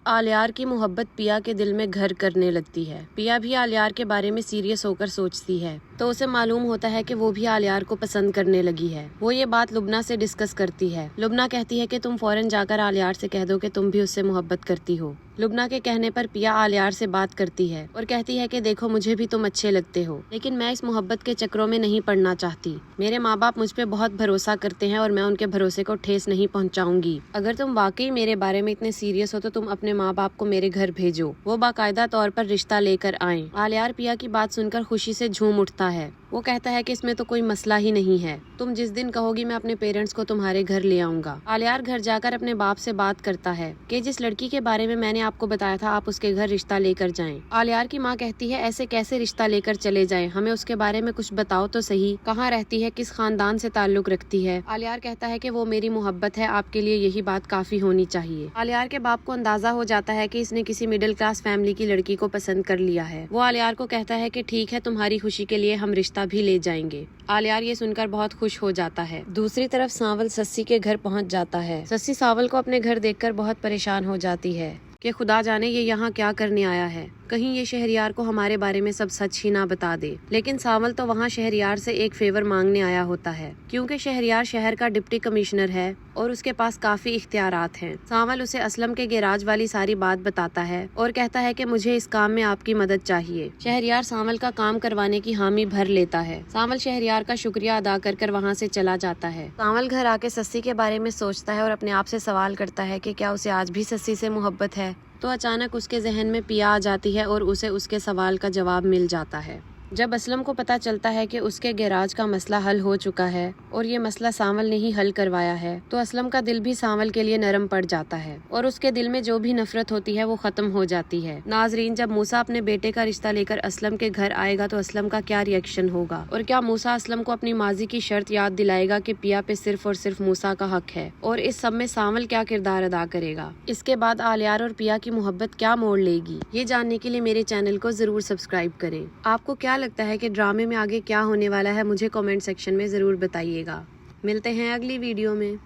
आलियार की मोहब्बत पिया के दिल में घर करने लगती है। पिया भी आलियार के बारे में सीरियस होकर सोचती है तो उसे मालूम होता है कि वो भी आलियार को पसंद करने लगी है। वो ये बात लुबना से डिस्कस करती है। लुबना कहती है कि तुम फौरन जाकर आलियार से कह दो कि तुम भी उससे मोहब्बत करती हो। लुबना के कहने पर पिया आलियार से बात करती है और कहती है कि देखो मुझे भी तुम अच्छे लगते हो, लेकिन मैं इस मोहब्बत के चक्रों में नहीं पड़ना चाहती। मेरे माँ बाप मुझ पे बहुत भरोसा करते हैं और मैं उनके भरोसे को ठेस नहीं पहुँचाऊंगी। अगर तुम वाकई मेरे बारे में इतने सीरियस हो तो तुम अपने माँ बाप को मेरे घर भेजो, वो बाकायदा तौर पर रिश्ता लेकर आएं। आलियार पिया की बात सुनकर खुशी से झूम उठता है। वो कहता है कि इसमें तो कोई मसला ही नहीं है, तुम जिस दिन कहोगी मैं अपने पेरेंट्स को तुम्हारे घर ले आऊंगा। आलियार घर जाकर अपने बाप से बात करता है कि जिस लड़की के बारे में मैंने आपको बताया था आप उसके घर रिश्ता लेकर जाएं। आलियार की माँ कहती है ऐसे कैसे रिश्ता लेकर चले जाएं, हमें उसके बारे में कुछ बताओ तो सही, कहाँ रहती है, किस खानदान से ताल्लुक रखती है। आलियार कहता है कि वो मेरी मोहब्बत है, आपके लिए यही बात काफी होनी चाहिए। आलियार के बाप को अंदाजा हो जाता है कि इसने किसी मिडिल क्लास फैमिली की लड़की को पसंद कर लिया है। वो आलियार को कहता है कि ठीक है, तुम्हारी खुशी के लिए हम रिश्ता भी ले जाएंगे। आलियार ये सुनकर बहुत खुश हो जाता है। दूसरी तरफ सांवल सस्सी के घर पहुंच जाता है। सस्सी सांवल को अपने घर देखकर बहुत परेशान हो जाती है कि खुदा जाने ये यहाँ क्या करने आया है, कहीं ये शहरियार को हमारे बारे में सब सच ही ना बता दे। लेकिन सांवल तो वहाँ शहरियार से एक फेवर मांगने आया होता है, क्योंकि शहरियार शहर का डिप्टी कमिश्नर है और उसके पास काफी इख्तियारात हैं। सांवल उसे असलम के गैराज वाली सारी बात बताता है और कहता है कि मुझे इस काम में आपकी मदद चाहिए। शहरियार सांवल का काम करवाने की हामी भर लेता है। सांवल शहरियार का शुक्रिया अदा कर वहाँ से चला जाता है। सांवल घर आके सस्सी के बारे में सोचता है और अपने आप से सवाल करता है कि क्या उसे आज भी सस्सी से मोहब्बत है। तो अचानक उसके जहन में पिया आ जाती है और उसे उसके सवाल का जवाब मिल जाता है। जब असलम को पता चलता है कि उसके गैराज का मसला हल हो चुका है और ये मसला सांवल ने ही हल करवाया है, तो असलम का दिल भी सांवल के लिए नरम पड़ जाता है और उसके दिल में जो भी नफरत होती है वो खत्म हो जाती है। नाजरीन, जब मूसा अपने बेटे का रिश्ता लेकर असलम के घर आएगा तो असलम का क्या रिएक्शन होगा और क्या मूसा असलम को अपनी माजी की शर्त याद दिलाएगा कि पिया पे सिर्फ और सिर्फ मूसा का हक है, और इस सब में सांवल क्या किरदार अदा करेगा। इसके बाद आलियार और पिया की मोहब्बत क्या मोड़ लेगी, ये जानने के लिए मेरे चैनल को जरूर सब्सक्राइब करें। आपको क्या लगता है कि ड्रामे में आगे क्या होने वाला है, मुझे कमेंट सेक्शन में जरूर बताइएगा। मिलते हैं अगली वीडियो में।